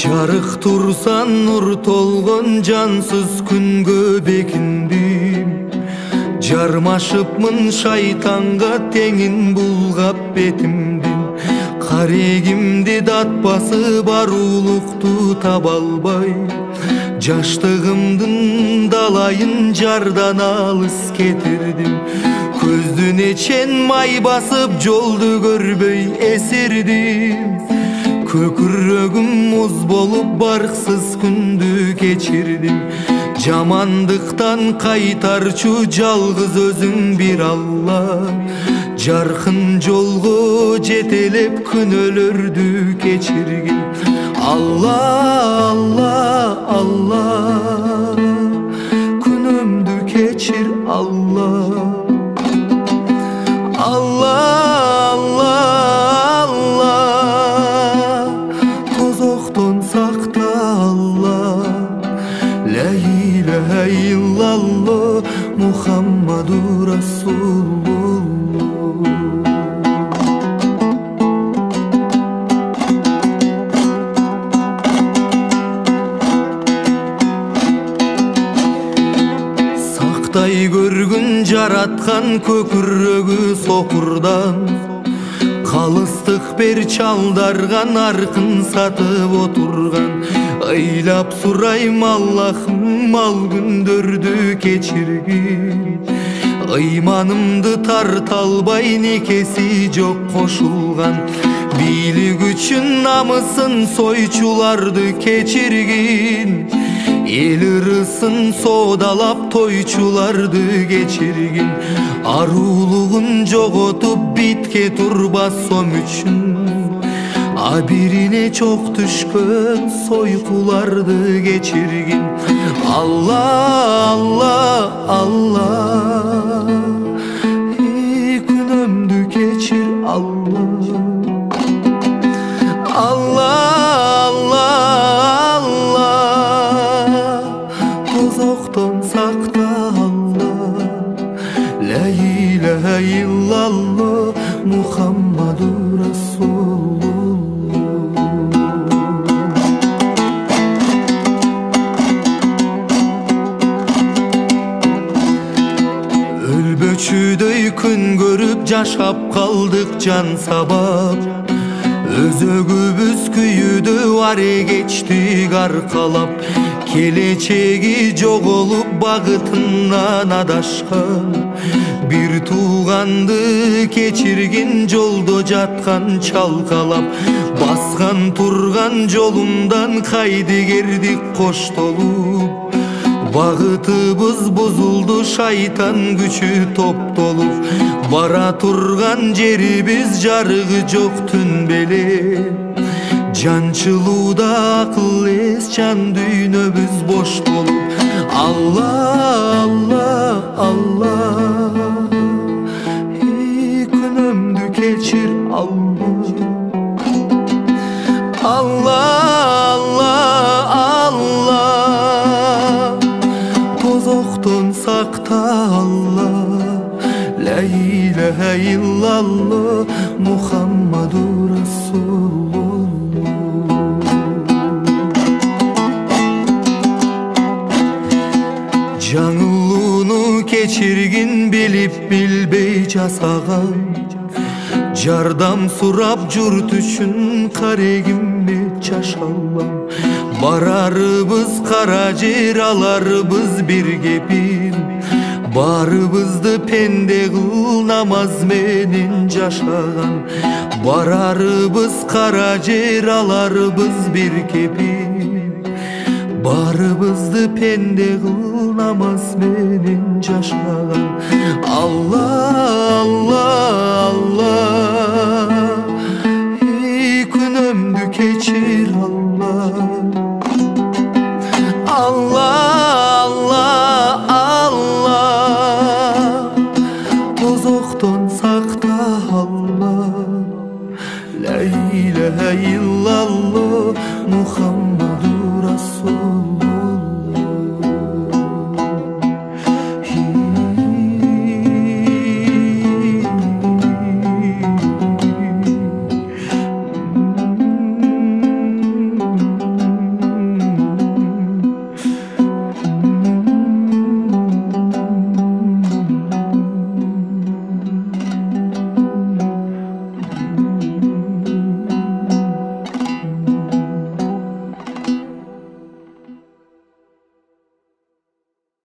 Жарык турсан нур толгон жансыз күнгө бекиндим. Жармашыпмын шайтанга теңин булгап бетимдин. Карегимди датпасы бар улукту таба албай, жаштыгымдын далайын жардан алыс кетирдим. Көздүн эчен май басып жолду көрбөй эсирдим. Көкүрөгүм муз болуп барксыз күндү кечирдим. Жамандыктан кайтарчу жалгыз өзүң бир Алла. Жаркын жолго жетелеп күнөөлөрдү кечиргин. Алла, Алла, Алла, күнөмдү кечир Алла. Алла, Алла, Алла, тозоктон сакта Алла. Ла илаха иллаллах Мухаммаду Расулуллах. Сактай көргүн жараткан көкүрөгү сокурдан, калыстык бер чалдарган аркын сатып отурган. Ыйлап сурайм Аллахым ал күндөрдү кечиргин. Ыйманымды тарта албай некеси жок кошулган. Бийлик үчүн намысын сойчуларды кечиргин. Эл ырысын соодалап тойчуларды кечиргин. Арулугун жоготуп битке турбас сом үчүн, абирине чок түшкөн сойкуларды кечиргин. Алла, Алла, Алла, күнөмдү кечир Алла. Алла, Алла, Алла, тозоктон сакта Алла. Ла илаха иллаллах Мухаммаду Расулуллах. Өлбөчүдөй күн көрүп жашап калдык жан сабап. Өзөгүбүз күйүдө аре кечтик аркалап. Келечеги жоголуп багытынан адашкан. Бир тууганды кечиргин жолдо жаткан чалкалап. Баскан турган жолумдан кайдыгердик коштолуп. Багытыбыз бузулду шайтан күчү топтолуп. Бара турган жерибиз жарыгы жок түн беле. Жанчылууда акыл эс жан дүйнөбүз бош болуп. Алла, Алла, Алла, күнөмдү кечир Алла. Алла, Алла, Алла, тозоктон сакта Алла. Ла илаха иллаллах Мухаммаду Расулуллах. Жаңылууну кечиргин билип билбей жасаган. Жардам сурап журт үчүн карегимме чашалам. Барарыбыз кара жер, аларыбыз бир кепин. Барыбызды пенде кыл намаз менен жашаган. Барарыбыз кара жер, аларыбыз бир кепин. Барыбызды пенде кыл намаз менен жашаган. Алла, Алла, Алла, күнөмдү кечир Алла. Алла, Алла, Алла, тозоктон сакта Алла. Ла илаха иллаллах Мухаммаду